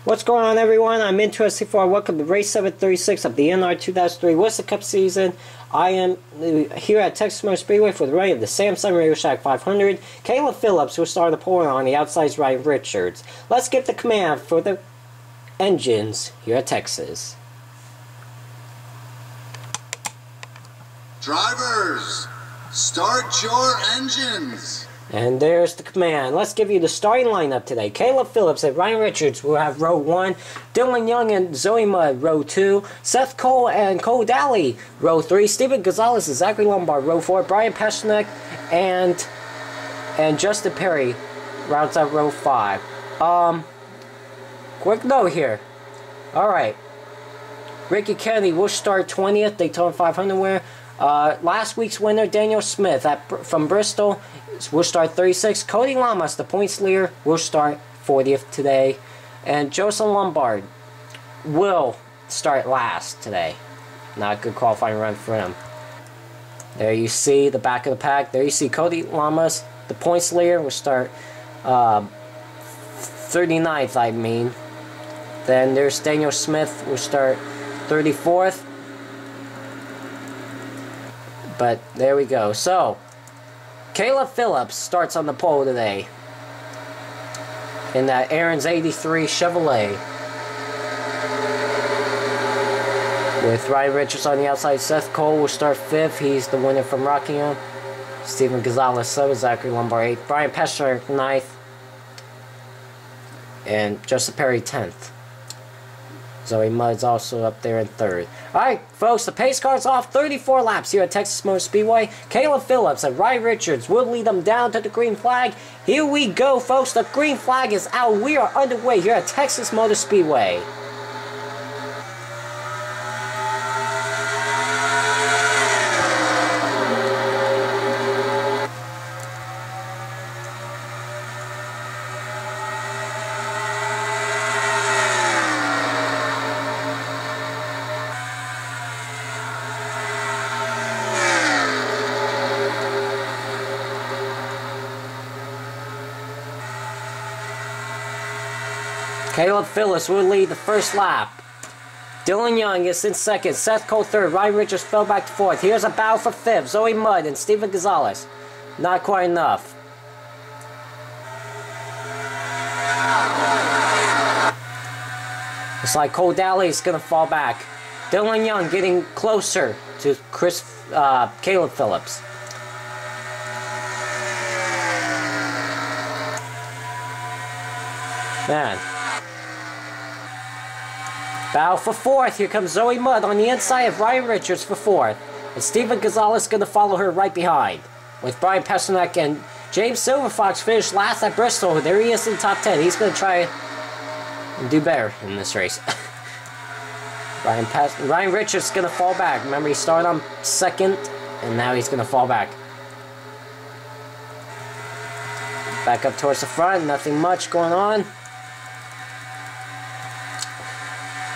What's going on, everyone? I'm NR2003. Welcome to race 736 of the NR2003 Winston Cup season. I am here at Texas Motor Speedway for the running of the Samsung Radio Shack 500. Caleb Phillips will start the pole on the outside, Ryan Richards. Let's get the command for the engines here at Texas. Drivers, start your engines. And there's the command. Let's give you the starting lineup today. Caleb Phillips and Ryan Richards will have row 1. Dylan Young and Zoe Mudd, row 2. Seth Cole and Cole Daly, row 3. Steven Gonzalez and Zachary Lombard, row 4. Brian Peschnek and Justin Perry rounds out row 5. Quick note here. Alright. Ricky Kennedy will start 20th, Daytona 500 winner. Last week's winner, Daniel Smith from Bristol, will start 36th. Cody Lamas, the points leader, will start 40th today. And Joseph Lombard will start last today. Not a good qualifying run for him. There you see the back of the pack. There you see Cody Lamas, the points leader, will start 39th, I mean. Then there's Daniel Smith, will start 34th. But there we go. So, Caleb Phillips starts on the pole today in that Aaron's 83 Chevrolet. With Ryan Richards on the outside, Seth Cole will start 5th. He's the winner from Rockingham. Steven Gonzalez 7th, Zachary Lombard 8th, Brian Peschnek 9th, and Joseph Perry 10th. Zoe Mudd's also up there in 3rd. Alright, folks, the pace car's off. 34 laps here at Texas Motor Speedway. Caleb Phillips and Ryan Richards will lead them down to the green flag. Here we go, folks. The green flag is out. We are underway here at Texas Motor Speedway. Caleb Phillips will lead the first lap. Dylan Young is in 2nd. Seth Cole 3rd. Ryan Richards fell back to 4th. Here's a battle for 5th. Zoe Mudd and Steven Gonzalez. Not quite enough. It's like Cole Daly is going to fall back. Dylan Young getting closer to Caleb Phillips. Man. Battle for 4th. Here comes Zoe Mudd on the inside of Ryan Richards for 4th. And Steven Gonzalez is going to follow her right behind. With Brian Peschnek and James Silverfox finished last at Bristol. There he is in the top 10. He's going to try and do better in this race. Ryan Richards is going to fall back. Remember, he started on 2nd, and now he's going to fall back. Back up towards the front. Nothing much going on.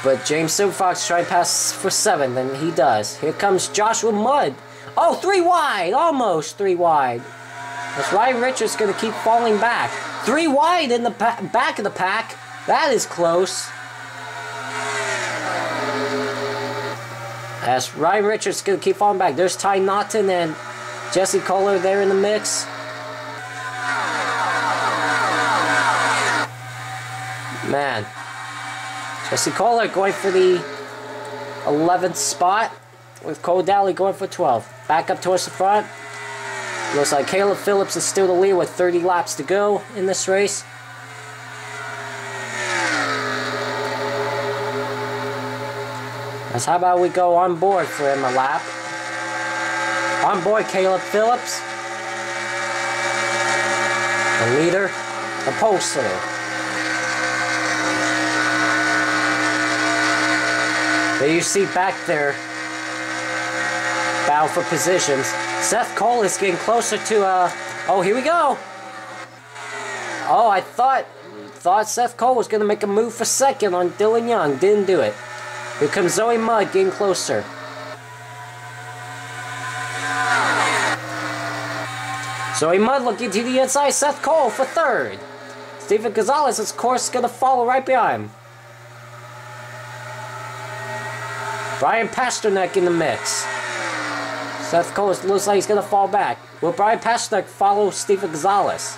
But James Silverfox trying to pass for 7th, and he does. Here comes Joshua Mudd. Oh, 3 wide! Almost 3 wide. As Ryan Richards going to keep falling back. 3 wide in the back of the pack. That is close. As Ryan Richards going to keep falling back. There's Ty Naughton and Jesse Kohler there in the mix. Man. Jesse Kohler going for the 11th spot, with Cole Daly going for 12th. Back up towards the front. Looks like Caleb Phillips is still the lead with 30 laps to go in this race. How about we go on board for him a lap. On board, Caleb Phillips. The leader, the pole sitter. There you see back there, battle for positions. Seth Cole is getting closer to, oh, here we go. Oh, I thought Seth Cole was going to make a move for 2nd on Dylan Young. Didn't do it. Here comes Zoe Mudd getting closer. Zoe Mudd looking to the inside. Seth Cole for 3rd. Steven Gonzalez is, of course, going to follow right behind him. Brian Pasternak in the mix. Seth Cole looks like he's going to fall back. Will Brian Pasternak follow Steven Gonzalez?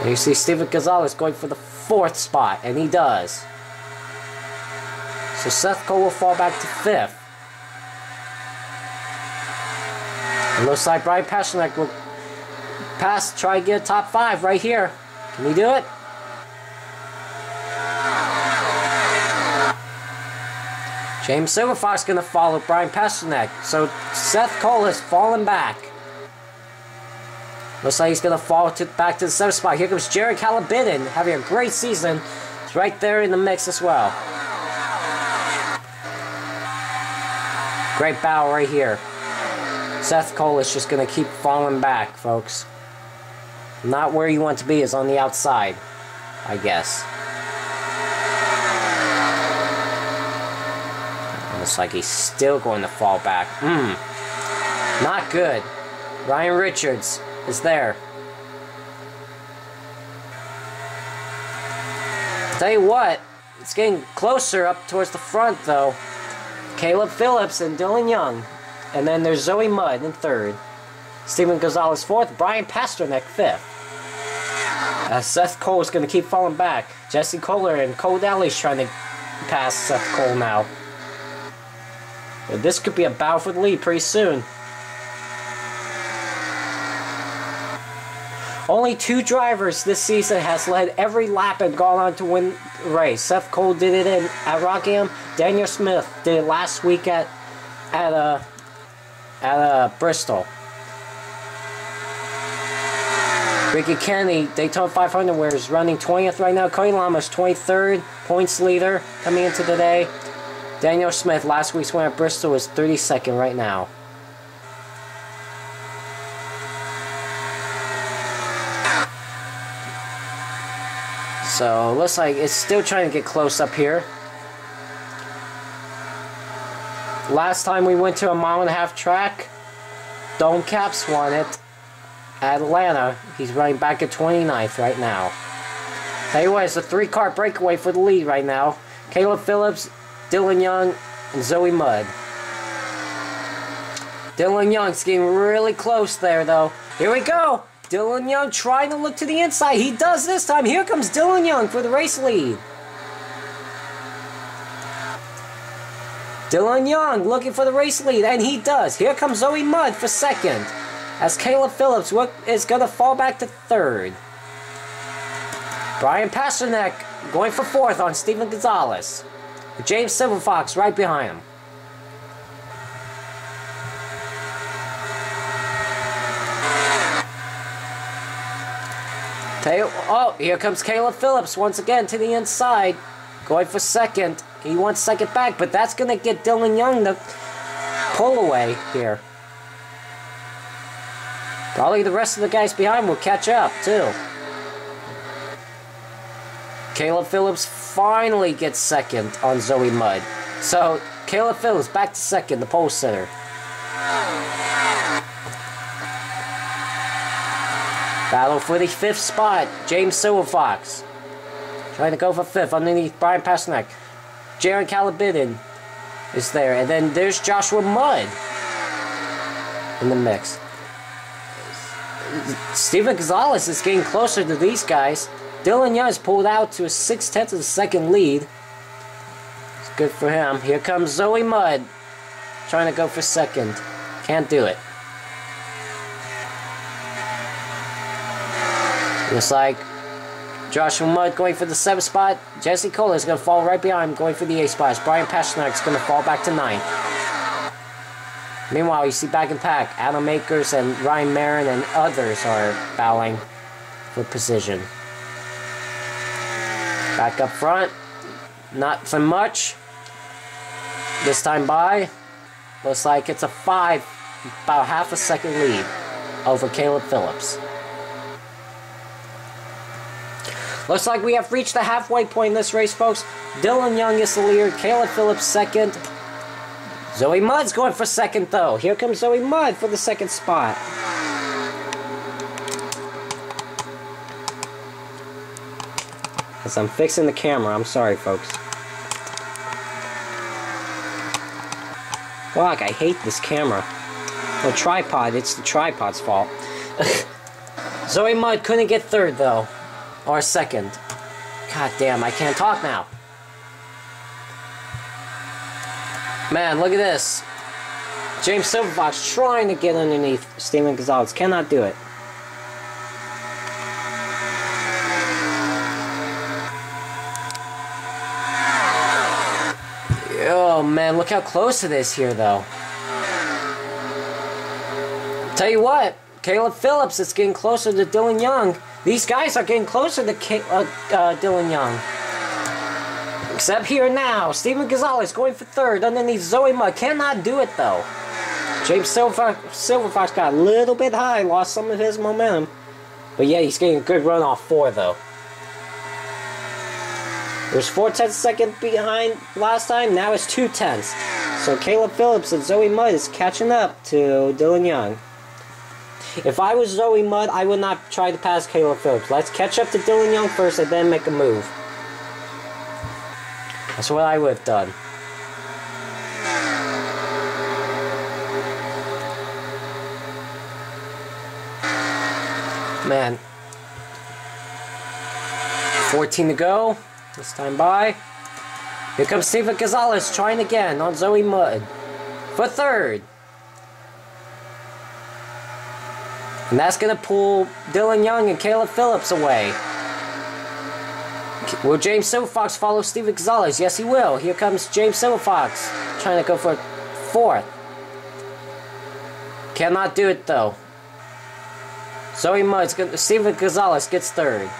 And you see Steven Gonzalez going for the 4th spot, and he does. So Seth Cole will fall back to 5th. It looks like Brian Pasternak will try and get a top 5 right here. Can he do it? James Silverfox going to follow Brian Pasternak. So Seth Cole has fallen back. Looks like he's going to fall back to the 7th spot. Here comes Jared Calabidden, having a great season. He's right there in the mix as well. Great battle right here. Seth Cole is just going to keep falling back, folks. Not where you want to be is on the outside, I guess. Looks like he's still going to fall back. Not good. Ryan Richards is there. Tell you what, it's getting closer up towards the front though. Caleb Phillips and Dylan Young. And then there's Zoe Mudd in 3rd. Steven Gonzalez 4th. Brian Pasternak 5th. Seth Cole is going to keep falling back. Jesse Kohler and Cole Daly's trying to pass Seth Cole now. This could be a battle for the lead pretty soon. Only 2 drivers this season has led every lap and gone on to win the race. Seth Cole did it at Rockingham. Daniel Smith did it last week at Bristol. Ricky Kennedy, Daytona 500, where is running 20th right now. Cody Lamas, 23rd, points leader coming into today. Daniel Smith, last week's winner at Bristol, is 32nd right now. So, looks like it's still trying to get close up here. Last time we went to a 1.5-mile track, Dome Caps won it. Atlanta, he's running back at 29th right now. Tell you what, it's a 3-car breakaway for the lead right now. Caleb Phillips, Dylan Young, and Zoe Mudd. Dylan Young's getting really close there, though. Here we go. Dylan Young trying to look to the inside. He does this time. Here comes Dylan Young for the race lead. Dylan Young looking for the race lead, and he does. Here comes Zoe Mudd for 2nd. As Caleb Phillips is going to fall back to 3rd. Brian Pasternak going for 4th on Steven Gonzalez. James Silverfox right behind him. Oh, here comes Caleb Phillips once again to the inside. Going for 2nd. He wants 2nd back, but that's going to get Dylan Young to pull away here. Probably the rest of the guys behind will catch up, too. Caleb Phillips finally gets 2nd on Zoe Mudd. So, Caleb Phillips back to 2nd, the pole sitter. Battle for the 5th spot. James Silverfox trying to go for 5th underneath Brian Pasternak. Jaron Calabidden is there. And then there's Joshua Mudd in the mix. Steven Gonzalez is getting closer to these guys. Dylan Young has pulled out to a 6/10 of the 2nd lead. It's good for him. Here comes Zoe Mudd trying to go for 2nd. Can't do it. Looks like Joshua Mudd going for the 7th spot. Jesse Kohler is going to fall right behind him going for the 8th spot. Brian Pasternak is going to fall back to 9th. Meanwhile, you see back in pack, Adam Akers and Ryan Marin and others are battling for position. Back up front, not so much. This time by, looks like it's a 5, about half a second lead over Caleb Phillips. Looks like we have reached the halfway point in this race, folks. Dylan Young is the leader, Caleb Phillips 2nd. Zoe Mudd's going for 2nd, though. Here comes Zoe Mudd for the 2nd spot. As I'm fixing the camera, I'm sorry, folks. Fuck, I hate this camera. The tripod, it's the tripod's fault. Zoe Mudd couldn't get third, though. Or second. God damn, I can't talk now. Man, look at this. James Silverfox trying to get underneath Steven Gonzalez. Cannot do it. Oh man, look how close it is here, though. Tell you what, Caleb Phillips is getting closer to Dylan Young. These guys are getting closer to Dylan Young. Except here now, Steven Gonzalez going for third underneath Zoe Mudd. Cannot do it, though. James Silverfox got a little bit high, lost some of his momentum. But yeah, he's getting a good run off 4, though. It was 4/10 second behind last time, now it's 2/10. So Caleb Phillips and Zoe Mudd is catching up to Dylan Young. If I was Zoe Mudd, I would not try to pass Caleb Phillips. Let's catch up to Dylan Young first and then make a move. That's what I would have done. Man. 14 to go. This time by. Here comes Steven Gonzalez trying again on Zoe Mudd. For third. And that's going to pull Dylan Young and Caleb Phillips away. Will James Silverfox follow Steven Gonzalez? Yes, he will. Here comes James Silverfox trying to go for fourth. Cannot do it, though. Zoe Mudd, Steven Gonzalez gets third.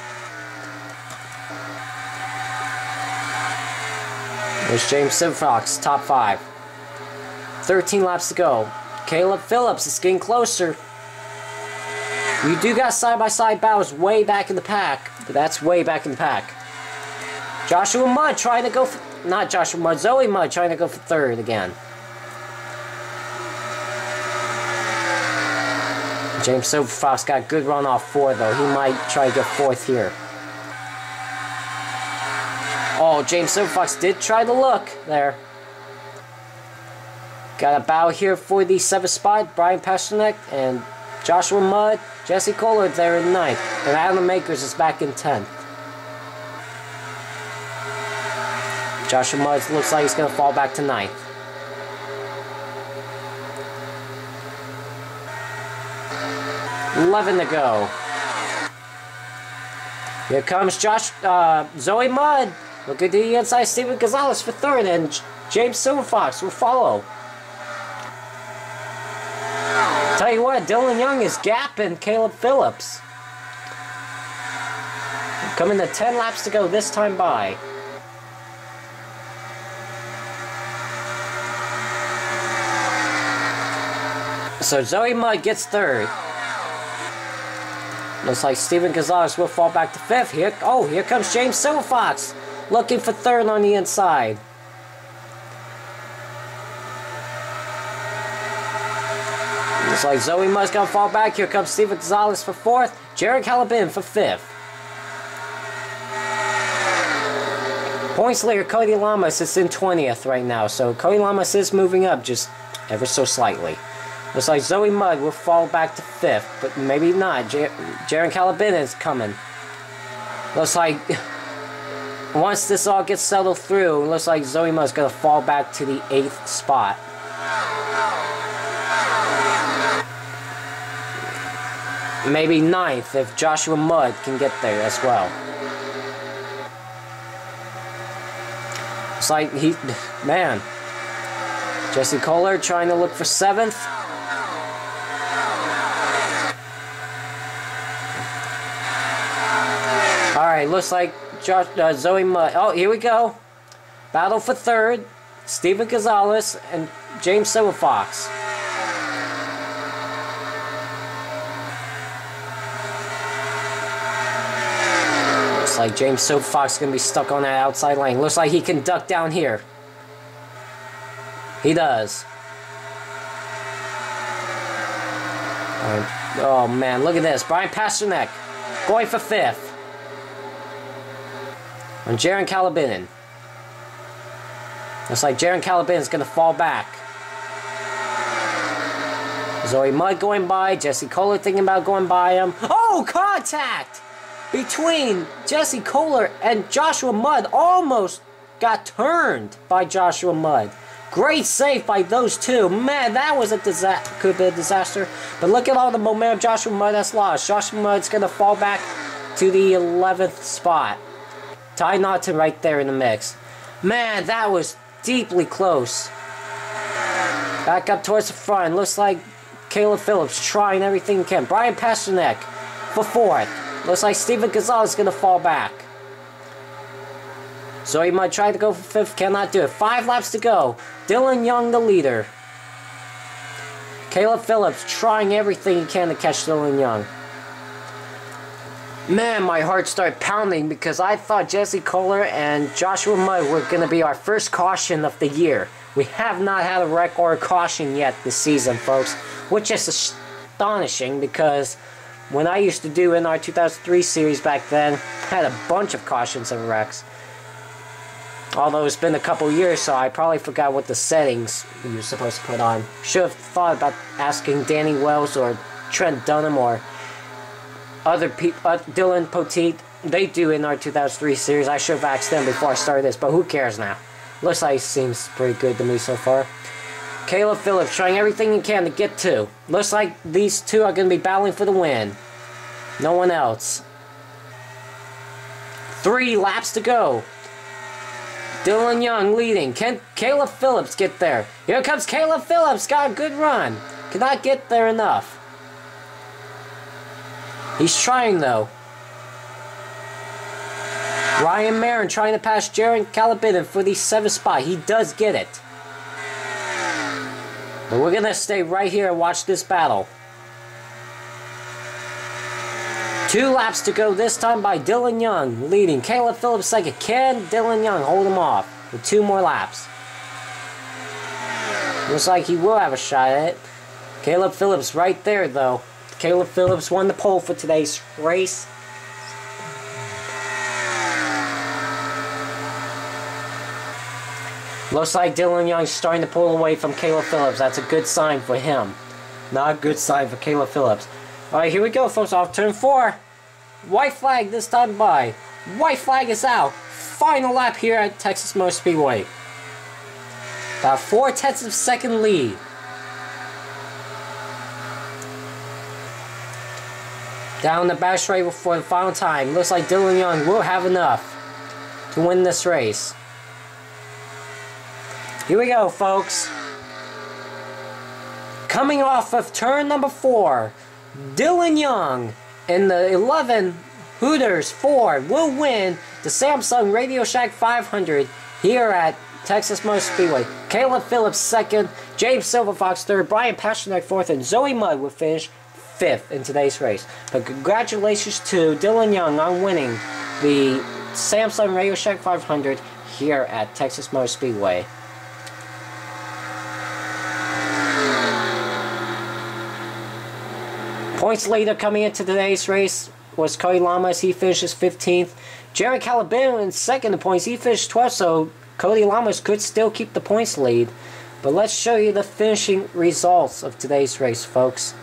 There's James Silverfox, top 5. 13 laps to go. Caleb Phillips is getting closer. You do got side-by-side battles way back in the pack, but that's way back in the pack. Joshua Mudd trying to go for... Not Joshua Mudd, Zoe Mudd trying to go for third again. James Silverfox got a good run off 4, though. He might try to get fourth here. Oh, James Silverfox did try to look there. Got a bow here for the 7th spot. Brian Pasternak and Joshua Mudd, Jesse Kohler there in 9th. And Adam Makers is back in 10th. Joshua Mudd looks like he's going to fall back to 9th. $11 to go. Here comes Zoe Mudd. Look at the inside, Steven Gonzalez for third, and James Silverfox will follow. Tell you what, Dylan Young is gapping Caleb Phillips. Coming to 10 laps to go this time by. So Zoe Mudd gets third. Looks like Steven Gonzalez will fall back to 5th. Here comes James Silverfox. Looking for third on the inside. Looks like Zoe Mudd's gonna fall back. Here comes Steven Gonzalez for 4th. Jared Calabin for 5th. Points leader Cody Lamas is in 20th right now. So Cody Lamas is moving up just ever so slightly. Looks like Zoe Mudd will fall back to 5th. But maybe not. Jared Calabin is coming. Looks like... Once this all gets settled through, it looks like Zoe Mudd's going to fall back to the 8th spot. Maybe 9th if Joshua Mudd can get there as well. It's like man. Jesse Kohler trying to look for 7th. Alright, looks like Zoe Mudd. Oh, here we go. Battle for 3rd. Steven Gonzalez and James Silverfox. Looks like James Silverfox is going to be stuck on that outside lane. Looks like he can duck down here. He does. Oh man, look at this. Brian Pasternak going for 5th. On Jaron Calabinin. Looks like Jaron Calabinin is going to fall back. Zoe Mudd going by. Jesse Kohler thinking about going by him. Oh, contact between Jesse Kohler and Joshua Mudd. Almost got turned by Joshua Mudd. Great save by those two. Man, that was a disaster. Could be a disaster. But look at all the momentum Joshua Mudd has lost. Joshua Mudd's going to fall back to the 11th spot. Ty Naughton right there in the mix. Man, that was deeply close. Back up towards the front. Looks like Caleb Phillips trying everything he can. Brian Pasternak for 4th. Looks like Steven Gonzalez is going to fall back. So he might try to go for 5th. Cannot do it. 5 laps to go. Dylan Young the leader. Caleb Phillips trying everything he can to catch Dylan Young. Man, my heart started pounding because I thought Jesse Kohler and Joshua Mudd were going to be our first caution of the year. We have not had a wreck or a caution yet this season, folks, which is astonishing because when I used to do NR2003 series back then, I had a bunch of cautions and wrecks. Although it's been a couple years, so I probably forgot what the settings you were supposed to put on. Should have thought about asking Danny Wells or Trent Dunham or other people, Dylan Poteet. They do in our 2003 series. I should have asked them before I started this, but who cares now? Looks like it seems pretty good to me so far. Caleb Phillips trying everything he can to get to. Looks like these two are going to be battling for the win. No one else. 3 laps to go. Dylan Young leading. Can Caleb Phillips get there? Here comes Caleb Phillips. Got a good run. Cannot get there enough. He's trying though. Ryan Marin trying to pass Jaron Calabitten for the 7th spot. He does get it. But we're going to stay right here and watch this battle. 2 laps to go this time by Dylan Young leading. Caleb Phillips 2nd. Can Dylan Young hold him off with 2 more laps? Looks like he will have a shot at it. Caleb Phillips right there though. Caleb Phillips won the pole for today's race. Looks like Dylan Young's starting to pull away from Caleb Phillips. That's a good sign for him. Not a good sign for Caleb Phillips. Alright, here we go, folks. Off turn 4. White flag this time by. White flag is out. Final lap here at Texas Motor Speedway. About 4/10 of second lead. Down the back straight for the final time. Looks like Dylan Young will have enough to win this race. Here we go, folks. Coming off of turn number 4, Dylan Young in the 11 Hooters Ford will win the Samsung Radio Shack 500 here at Texas Motor Speedway. Caleb Phillips 2nd, James Silverfox 3rd, Brian Pasternak 4th, and Zoe Mudd will finish 5th in today's race. But congratulations to Dylan Young on winning the Samsung Radio Shack 500 here at Texas Motor Speedway. Points leader coming into today's race was Cody Lamas. He finishes 15th. Jaron Calabino in 2nd in points. He finished 12th, so Cody Lamas could still keep the points lead. But let's show you the finishing results of today's race, folks.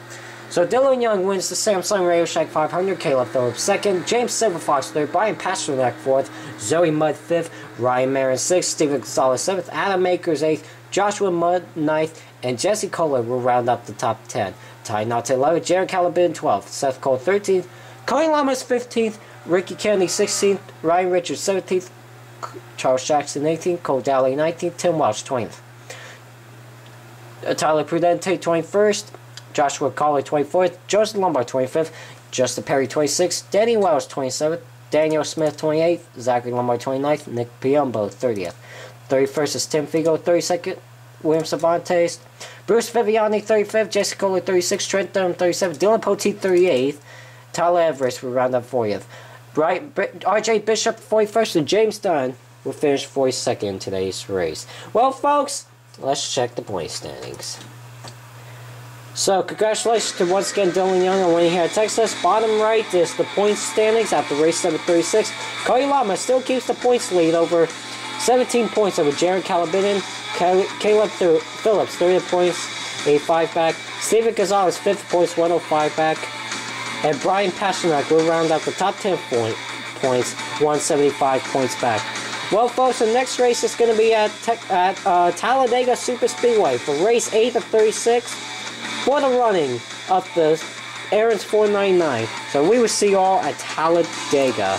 So Dylan Young wins the Samsung Radio Shack 500. Caleb Phillips 2nd. James Silverfox 3rd. Brian Pasternak 4th. Zoe Mudd 5th. Ryan Marin 6th. Steven Gonzalez 7th. Adam Akers 8th. Joshua Mudd 9th. And Jesse Kohler will round up the top 10. Ty Naughton 11th. Jaron Calabin 12th. Seth Cole 13th. Cody Lamas 15th. Ricky Kennedy 16th. Ryan Richards 17th. Charles Jackson 18th. Cole Dowley 19th. Tim Welch 20th. Tyler Prudente 21st. Joshua Collar 24th. Joseph Lombard 25th. Justin Perry 26th. Danny Wells 27th. Daniel Smith 28th. Zachary Lombard 29th. Nick Piombo 30th. 31st is Tim Figo 32nd. William Cervantes. Bruce Viviani 35th. Jesse Kohler 36th. Trent Dunham 37th. Dylan Poteet 38th. Tyler Everest will round up 40th. RJ Bishop 41st. And James Dunn will finish 42nd in today's race. Well, folks, let's check the point standings. So, congratulations to once again Dylan Young on winning here at Texas. Bottom right is the points standings after race number 36. Cody Lama still keeps the points lead over 17 points over Jaron Calabinin. Caleb Phillips 30 points. 85 back. Steven Gonzalez, 5th points, 105 back. And Brian Pasternak will round out the top 10 points, 175 points back. Well, folks, the next race is going to be at Talladega Super Speedway for race 8 of 36 for the running of the Aaron's 499. So we will see you all at Talladega.